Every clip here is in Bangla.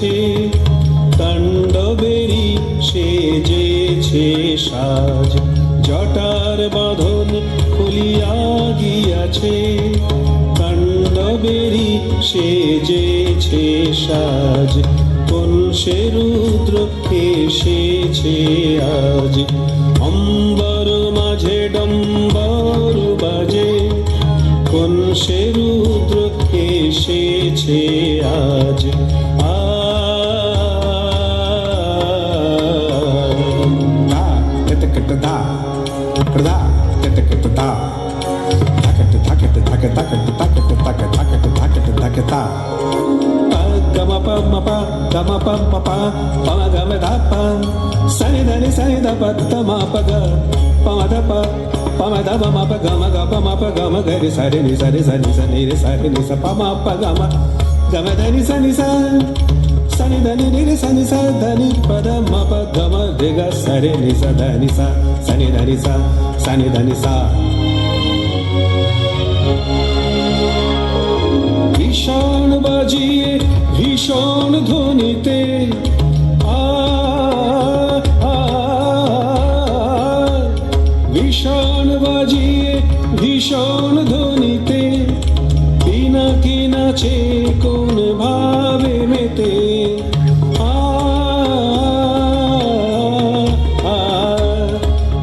গিয়াছে, তাণ্ডবেরই সেজেছে সাজ, জটার বাঁধন খুলিয়া গিয়াছে, তাণ্ডবেরই সেজেছে সাজ, কোন সে রুদ্র এসেছে আজ, অম্বর মাঝে ডম্বর বাজে, কোন সে রুদ্র এসেছে আজ। ভীষণ বাজিয়ে ভীষণ ধ্বনিতে ভীষণ বাজিয়ে ভীষণ ধ্বনিতে, পিনাকি নাচে কোন ভাবে মেতে,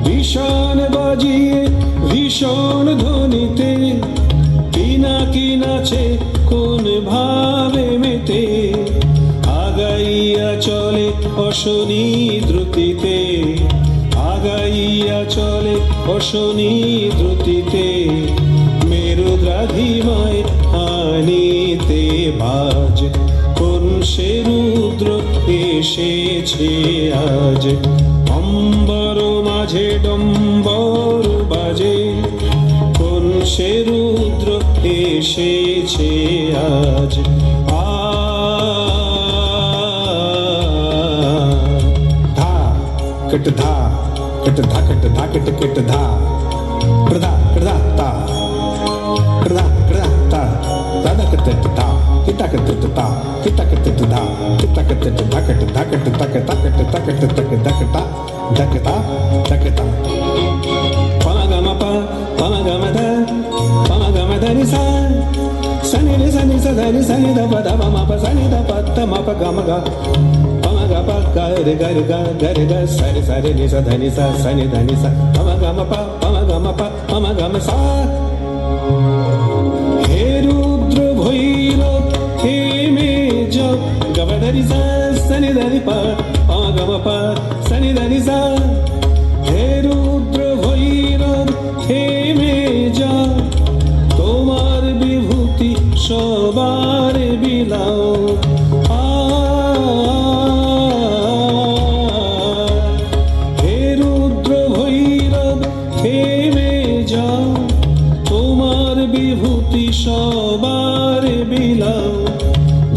ভীষণ বাজিয়ে ভীষণ ধ্বনিতে, পিনাকি নাচে কোন ভাবে মেতে, আগাইয়া চলে অশনি দ্রুতিতে, আগাইয়া চলে অশনি দ্রুতিতে, মেরুদ্রাঘিমায় আনিতে বাজ, কোন সে রুদ্র এসেছে আজ, অম্বর মাঝে ডম্বর বাজে, কোন সে রুদ্র এসেছে আজ। ধা কট ধা কট ধা কট ধা কট কট ধা প্রধা প্রধা তা প্রধা প্রধা তা দাদা কট তা কিতা কট তা কিতা কট ধা কিতা কট ধা কট ধা কট তা কট তা কট তা কট তা কট ধকতা ধকতা পমগমপা পমগমদা পমগমদনি সা সনি রে সনি সদনি সনি দ পদ মপ সনি দ পত মপ গমಗ পমগপা গরে গরে গরে গ সরি সরি নি সদনি সা সনি ধনি সা পমগমপা পমগমপা পমগম সা। হে রুদ্র ভৈরব থেমে যাও, গবদরি সা সনি ধনি পা পমগমপা সনি ধনি সা। হে রুদ্র ভৈরব থেমে যাও, তোমার বিভূতি সবার বিলাও, হে রুদ্র ভৈরব থেমে যাও, তোমার বিভূতি সবার বিলাও,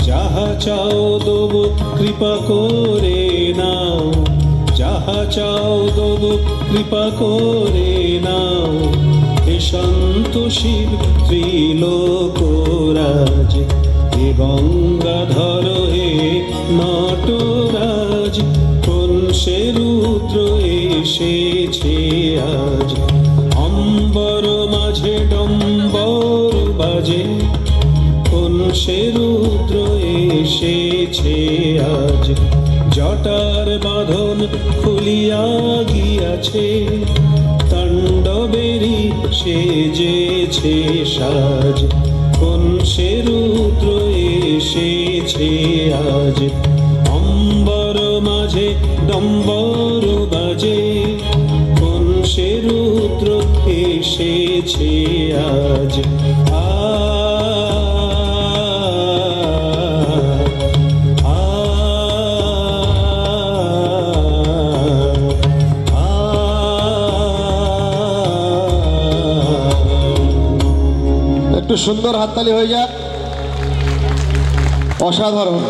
যাহা চাও দেব কৃপা করে নাও, যাহা চাও দেব কৃপা করে নাও, হে সন্তোষীর ত্রিলোকরাজ, হে গঙ্গাধর হে নটরাজ, কোন সে রুদ্র এসেছে আজ, অম্বর মাঝে ডম্বর বাজে, কোন সে রুদ্র এসেছে আজ, জটার বাঁধন খুলিয়া গিয়াছে, তাণ্ডবেরই সেজেছে সাজ, কোন সে রুদ্র এসেছে আজ, অম্বর মাঝে ডম্বর বাজে, কোন সে রুদ্র এসেছে আজ। একটু সুন্দর হাততালি হয়ে যাক, অসাধারণ।